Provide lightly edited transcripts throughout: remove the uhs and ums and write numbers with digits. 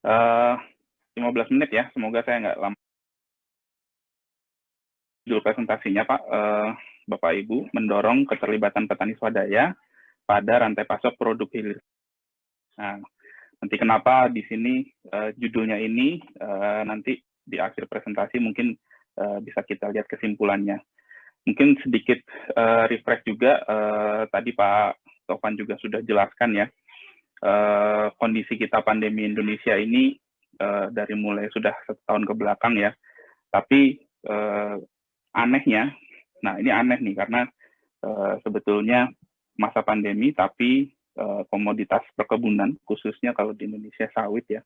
Uh, 15 menit ya, semoga saya nggak lama. Judul presentasinya Pak, Bapak Ibu, mendorong keterlibatan petani swadaya pada rantai pasok produk hilir. Nah, nanti kenapa di sini judulnya ini, nanti di akhir presentasi mungkin bisa kita lihat kesimpulannya. Mungkin sedikit refresh juga, tadi Pak Tovan juga sudah jelaskan ya, kondisi kita pandemi Indonesia ini dari mulai sudah 1 tahun ke belakang ya, tapi anehnya, nah ini aneh nih karena sebetulnya masa pandemi tapi komoditas perkebunan, khususnya kalau di Indonesia sawit ya,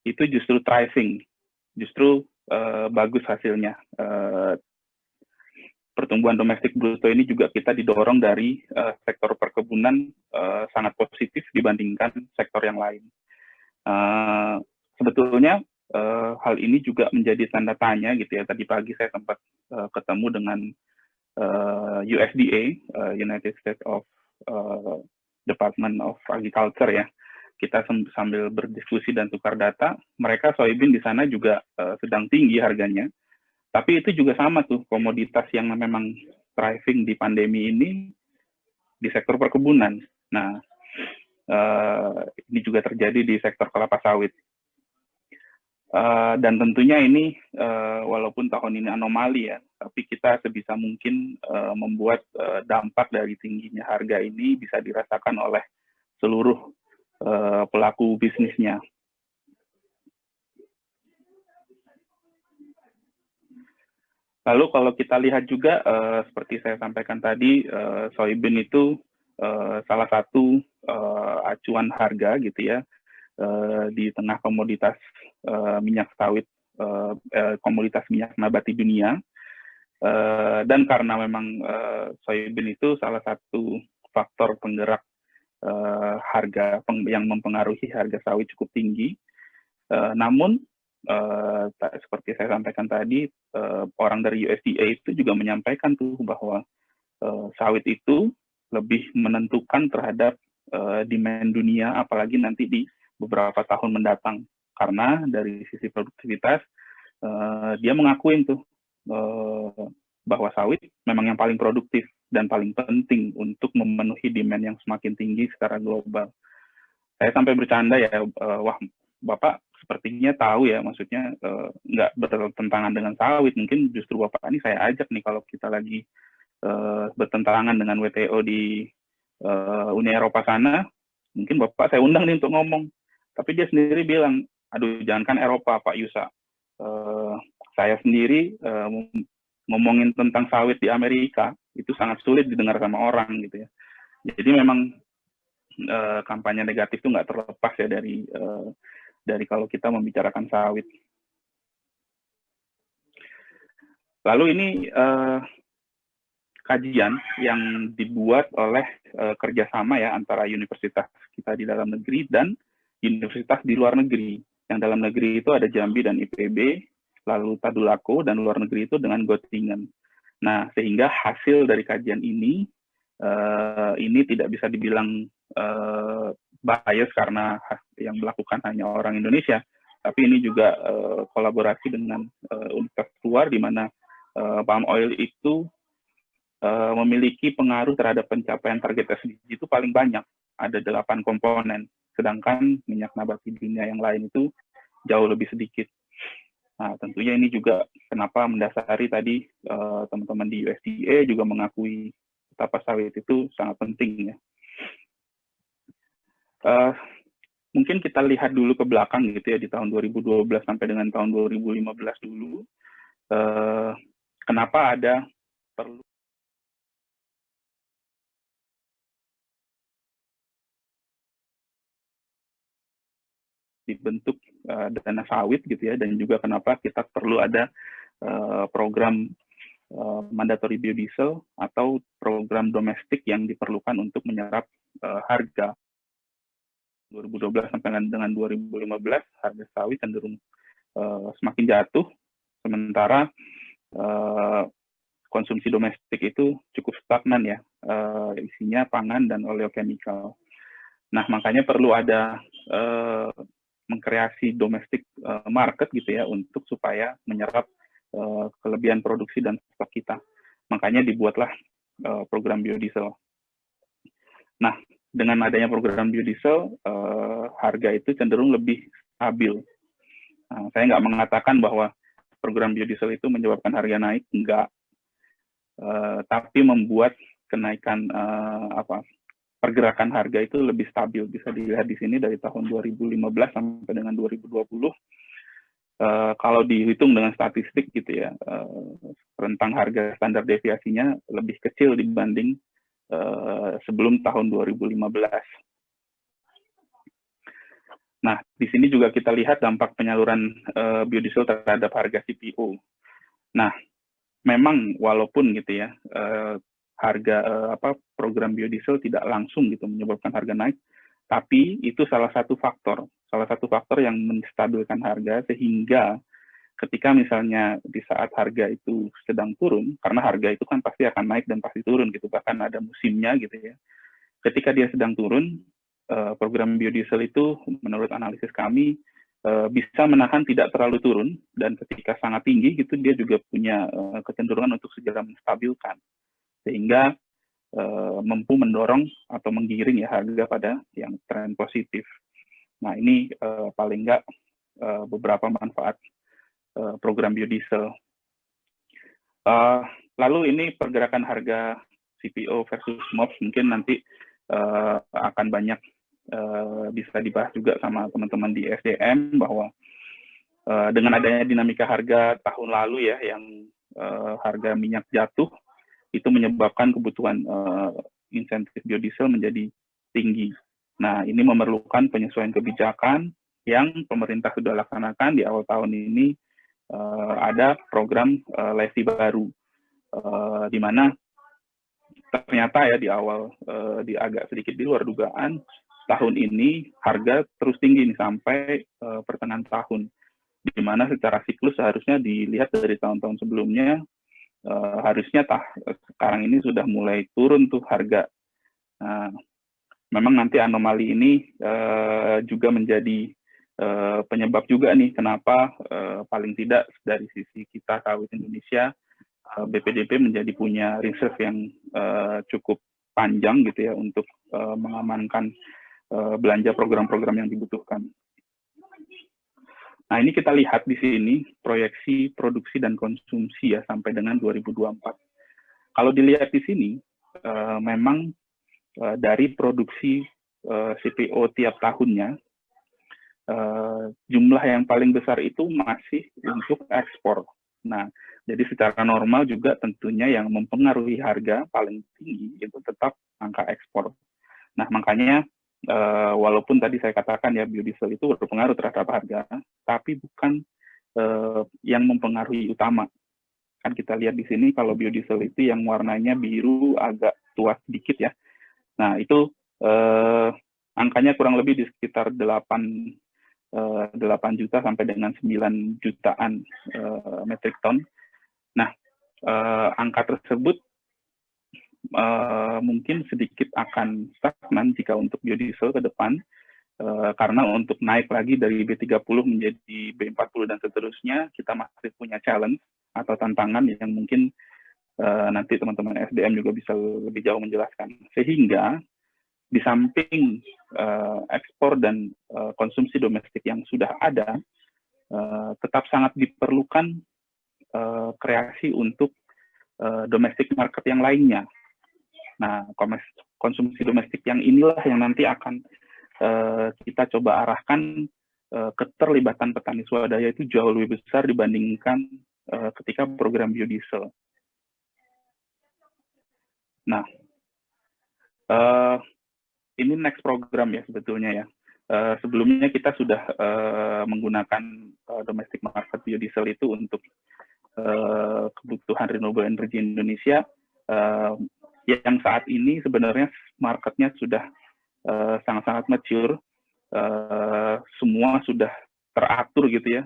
itu justru thriving, justru bagus hasilnya. Pertumbuhan domestik bruto ini juga kita didorong dari sektor perkebunan sangat positif dibandingkan sektor yang lain. Sebetulnya hal ini juga menjadi tanda tanya gitu ya. Tadi pagi saya sempat ketemu dengan USDA, United States of Department of Agriculture ya. Kita sambil berdiskusi dan tukar data, mereka soybean di sana juga sedang tinggi harganya. Tapi itu juga sama tuh, komoditas yang memang thriving di pandemi ini di sektor perkebunan. Nah, ini juga terjadi di sektor kelapa sawit. Dan tentunya ini, walaupun tahun ini anomali ya, tapi kita sebisa mungkin membuat dampak dari tingginya harga ini bisa dirasakan oleh seluruh pelaku bisnisnya. Lalu kalau kita lihat juga, seperti saya sampaikan tadi, soybean itu salah satu acuan harga gitu ya, di tengah komoditas minyak sawit, komoditas minyak nabati dunia. Dan karena memang soybean itu salah satu faktor penggerak harga yang mempengaruhi harga sawit cukup tinggi. Namun seperti saya sampaikan tadi, orang dari USDA itu juga menyampaikan tuh bahwa sawit itu lebih menentukan terhadap demand dunia, apalagi nanti di beberapa tahun mendatang. Karena dari sisi produktivitas, dia mengakuin tuh bahwa sawit memang yang paling produktif dan paling penting untuk memenuhi demand yang semakin tinggi secara global. Saya sampai bercanda ya, wah Bapak sepertinya tahu ya, maksudnya nggak bertentangan dengan sawit. Mungkin justru Bapak ini saya ajak nih kalau kita lagi bertentangan dengan WTO di Uni Eropa sana, mungkin Bapak saya undang nih untuk ngomong. Tapi dia sendiri bilang, aduh jangankan Eropa Pak Yusa, saya sendiri ngomongin tentang sawit di Amerika, itu sangat sulit didengar sama orang gitu ya. Jadi memang kampanye negatif itu nggak terlepas ya dari kalau kita membicarakan sawit. Lalu ini kajian yang dibuat oleh kerjasama ya antara universitas kita di dalam negeri dan universitas di luar negeri. Yang dalam negeri itu ada Jambi dan IPB, lalu Tadulako, dan luar negeri itu dengan Göttingen. Nah, sehingga hasil dari kajian ini tidak bisa dibilang bias karena yang melakukan hanya orang Indonesia, tapi ini juga kolaborasi dengan universitas luar, di mana palm oil itu memiliki pengaruh terhadap pencapaian target SDG itu paling banyak, ada 8 komponen, sedangkan minyak nabati dunia yang lain itu jauh lebih sedikit. Nah, tentunya ini juga kenapa mendasari tadi teman-teman di USDA juga mengakui betapa sawit itu sangat penting ya. Mungkin kita lihat dulu ke belakang gitu ya, di tahun 2012 sampai dengan tahun 2015 dulu. Kenapa ada perlu dibentuk dana sawit gitu ya, dan juga kenapa kita perlu ada program mandatory biodiesel atau program domestik yang diperlukan untuk menyerap harga. 2012 sampai dengan 2015 harga sawit cenderung semakin jatuh, sementara konsumsi domestik itu cukup stagnan ya, isinya pangan dan oleochemical. Nah, makanya perlu ada mengkreasi domestic market gitu ya untuk supaya menyerap kelebihan produksi dan stok kita. Makanya dibuatlah program biodiesel. Nah, dengan adanya program biodiesel, harga itu cenderung lebih stabil. Nah, saya nggak mengatakan bahwa program biodiesel itu menyebabkan harga naik, enggak. Tapi membuat kenaikan pergerakan harga itu lebih stabil. Bisa dilihat di sini dari tahun 2015 sampai dengan 2020. Kalau dihitung dengan statistik gitu ya, rentang harga standar deviasinya lebih kecil dibanding sebelum tahun 2015. Nah, di sini juga kita lihat dampak penyaluran biodiesel terhadap harga CPO. Nah, memang walaupun gitu ya, harga program biodiesel tidak langsung gitu menyebabkan harga naik, tapi itu salah satu faktor yang menstabilkan harga, sehingga ketika misalnya di saat harga itu sedang turun, karena harga itu kan pasti akan naik dan pasti turun gitu, bahkan ada musimnya gitu ya. Ketika dia sedang turun, program biodiesel itu menurut analisis kami bisa menahan tidak terlalu turun, dan ketika sangat tinggi gitu dia juga punya kecenderungan untuk segera menstabilkan, sehingga mampu mendorong atau menggiring ya harga pada yang tren positif. Nah, ini paling nggak beberapa manfaat program biodiesel. Lalu ini pergerakan harga CPO versus MOPS mungkin nanti akan banyak bisa dibahas juga sama teman-teman di SDM, bahwa dengan adanya dinamika harga tahun lalu ya, yang harga minyak jatuh, itu menyebabkan kebutuhan insentif biodiesel menjadi tinggi. Nah, ini memerlukan penyesuaian kebijakan yang pemerintah sudah laksanakan di awal tahun ini. Ada program levy baru, di mana ternyata ya di awal agak sedikit di luar dugaan, tahun ini harga terus tinggi nih sampai pertengahan tahun, di mana secara siklus seharusnya dilihat dari tahun-tahun sebelumnya, harusnya sekarang ini sudah mulai turun tuh harga. Nah, memang nanti anomali ini juga menjadi penyebab juga nih kenapa paling tidak dari sisi kita sawit Indonesia, BPDB menjadi punya reserve yang cukup panjang gitu ya untuk mengamankan belanja program-program yang dibutuhkan. Nah, ini kita lihat di sini proyeksi produksi dan konsumsi ya sampai dengan 2024. Kalau dilihat di sini, memang dari produksi CPO tiap tahunnya, jumlah yang paling besar itu masih untuk ekspor. Nah, jadi secara normal juga tentunya yang mempengaruhi harga paling tinggi itu tetap angka ekspor. Nah, makanya walaupun tadi saya katakan ya biodiesel itu berpengaruh terhadap harga, tapi bukan yang mempengaruhi utama. Kan kita lihat di sini kalau biodiesel itu yang warnanya biru agak tua sedikit ya. Nah, itu angkanya kurang lebih di sekitar 8 juta sampai dengan 9 jutaan metrik ton. Nah, angka tersebut mungkin sedikit akan stagnan jika untuk biodiesel ke depan, karena untuk naik lagi dari B30 menjadi B40 dan seterusnya, kita masih punya challenge atau tantangan yang mungkin nanti teman-teman SDM juga bisa lebih jauh menjelaskan. Sehingga di samping ekspor dan konsumsi domestik yang sudah ada, tetap sangat diperlukan kreasi untuk domestic market yang lainnya. Nah, konsumsi domestik yang inilah yang nanti akan kita coba arahkan keterlibatan petani swadaya itu jauh lebih besar dibandingkan ketika program biodiesel. Nah, ini next program ya sebetulnya ya. Sebelumnya kita sudah menggunakan domestic market biodiesel itu untuk kebutuhan renewable energy Indonesia, yang saat ini sebenarnya marketnya sudah sangat-sangat mature, semua sudah teratur gitu ya,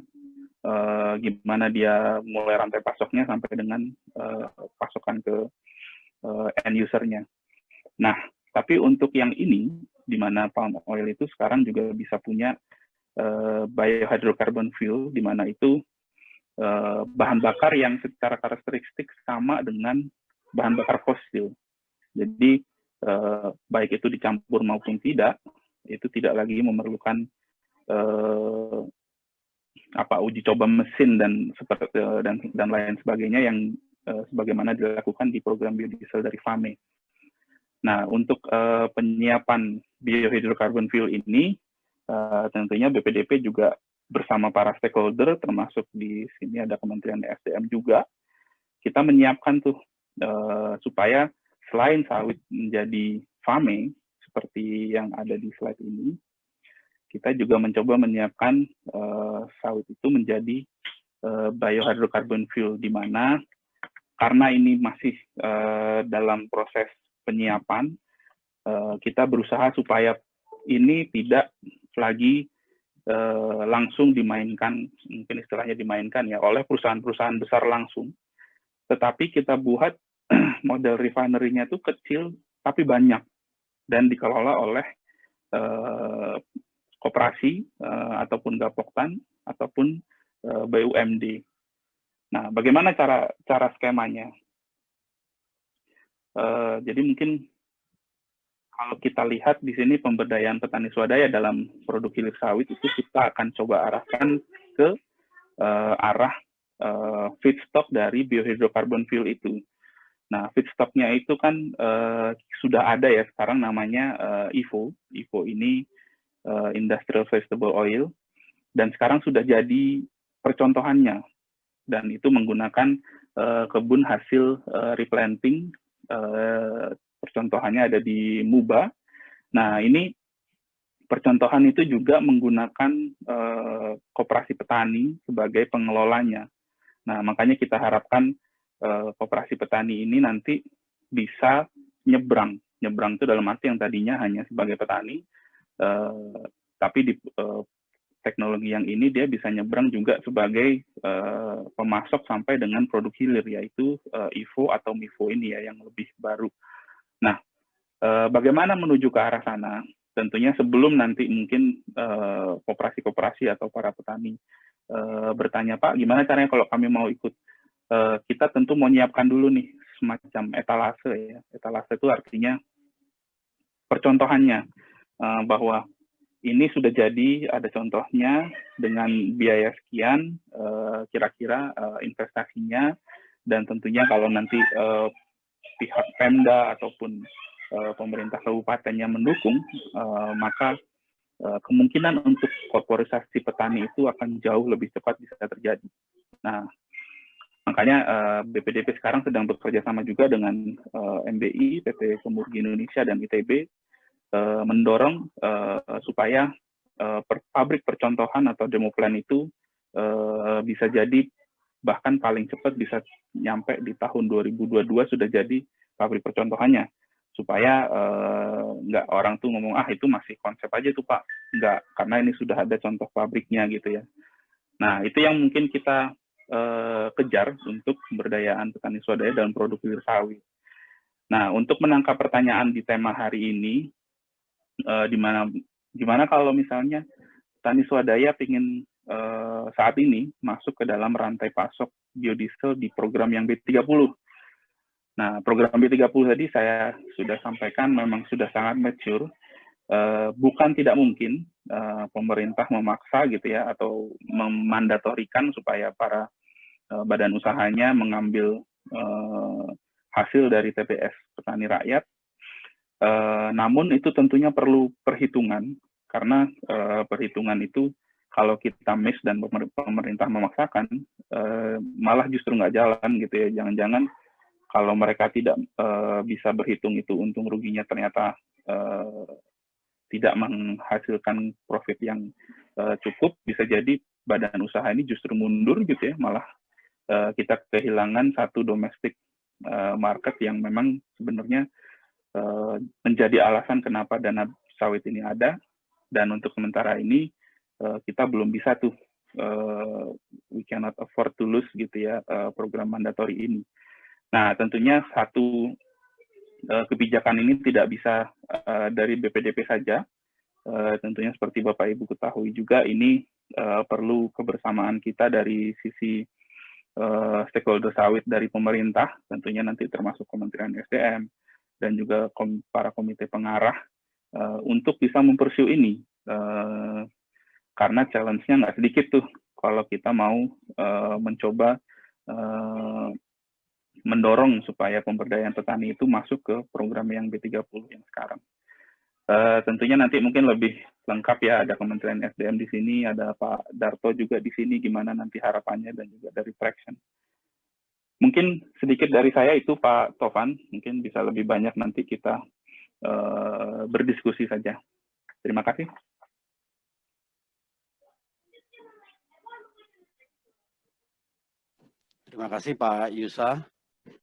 gimana dia mulai rantai pasoknya sampai dengan pasokan ke end usernya. Nah, tapi untuk yang ini, di mana palm oil itu sekarang juga bisa punya biohydrocarbon fuel, di mana itu bahan bakar yang secara karakteristik sama dengan bahan bakar fosil. Jadi baik itu dicampur maupun tidak, itu tidak lagi memerlukan uji coba mesin dan lain sebagainya yang sebagaimana dilakukan di program biodiesel dari FAME. Nah, untuk penyiapan biohydrocarbon fuel ini, tentunya BPDP juga bersama para stakeholder, termasuk di sini ada Kementerian SDM juga, kita menyiapkan tuh supaya selain sawit menjadi FAME, seperti yang ada di slide ini, kita juga mencoba menyiapkan sawit itu menjadi biohydrocarbon fuel, di mana karena ini masih dalam proses penyiapan, kita berusaha supaya ini tidak lagi langsung dimainkan, mungkin istilahnya dimainkan ya, oleh perusahaan-perusahaan besar langsung, tetapi kita buat model refinery-nya itu kecil tapi banyak dan dikelola oleh koperasi ataupun Gapoktan ataupun BUMD. Nah, bagaimana cara skemanya? Jadi mungkin kalau kita lihat di sini pemberdayaan petani swadaya dalam produk hilir sawit itu kita akan coba arahkan ke arah feedstock dari biohydrocarbon fuel itu. Nah, feedstocknya itu kan sudah ada ya sekarang namanya IVO. IVO ini Industrial Vegetable Oil, dan sekarang sudah jadi percontohannya, dan itu menggunakan kebun hasil replanting, percontohannya ada di Muba. Nah, ini percontohan itu juga menggunakan koperasi petani sebagai pengelolanya. Nah, makanya kita harapkan koperasi petani ini nanti bisa nyebrang itu dalam arti yang tadinya hanya sebagai petani, tapi di teknologi yang ini dia bisa nyebrang juga sebagai pemasok sampai dengan produk hilir, yaitu IVO atau MIVO ini ya, yang lebih baru. Nah, bagaimana menuju ke arah sana? Tentunya sebelum nanti mungkin koperasi-koperasi atau para petani bertanya, Pak, gimana caranya kalau kami mau ikut? Kita tentu mau menyiapkan dulu nih semacam etalase ya. Etalase itu artinya percontohannya, bahwa ini sudah jadi, ada contohnya dengan biaya sekian, kira-kira investasinya, dan tentunya kalau nanti pihak Pemda ataupun pemerintah kabupatennya mendukung, maka kemungkinan untuk korporisasi petani itu akan jauh lebih cepat bisa terjadi. Nah, makanya BPDP sekarang sedang bekerja sama juga dengan MBI, PT Kemurgi Indonesia, dan ITB, mendorong supaya pabrik percontohan atau demo plan itu bisa jadi bahkan paling cepat bisa nyampe di tahun 2022 sudah jadi pabrik percontohannya, supaya nggak orang tuh ngomong itu masih konsep aja tuh Pak, nggak, karena ini sudah ada contoh pabriknya gitu ya. Nah, itu yang mungkin kita kejar untuk pemberdayaan petani swadaya dalam produk hilir sawit. Nah, untuk menangkap pertanyaan di tema hari ini, gimana kalau misalnya petani swadaya ingin saat ini masuk ke dalam rantai pasok biodiesel di program yang B30. Nah, program B30 tadi saya sudah sampaikan memang sudah sangat mature. Bukan tidak mungkin pemerintah memaksa gitu ya, atau memandatorikan supaya para badan usahanya mengambil hasil dari TPS petani rakyat. Namun itu tentunya perlu perhitungan, karena perhitungan itu kalau kita miss dan pemerintah memaksakan, malah justru nggak jalan gitu ya. Jangan-jangan kalau mereka tidak bisa berhitung itu untung ruginya ternyata tidak menghasilkan profit yang cukup, bisa jadi badan usaha ini justru mundur gitu ya, malah kita kehilangan satu domestic market yang memang sebenarnya menjadi alasan kenapa dana sawit ini ada. Dan untuk sementara ini kita belum bisa tuh, we cannot afford to lose gitu ya, program mandatori ini. Nah, tentunya satu kebijakan ini tidak bisa dari BPDP saja, Tentunya seperti Bapak Ibu ketahui juga ini perlu kebersamaan kita dari sisi stakeholder sawit dari pemerintah, tentunya nanti termasuk Kementerian SDM dan juga para komite pengarah untuk bisa mempursue ini. Karena challenge-nya nggak sedikit tuh kalau kita mau mencoba mendorong supaya pemberdayaan petani itu masuk ke program yang B30 yang sekarang. Tentunya nanti mungkin lebih lengkap ya, ada Kementerian SDM di sini, ada Pak Darto juga di sini, gimana nanti harapannya, dan juga dari Traction. Mungkin sedikit dari saya itu Pak Tovan, mungkin bisa lebih banyak nanti kita berdiskusi saja. Terima kasih. Terima kasih Pak Yusa.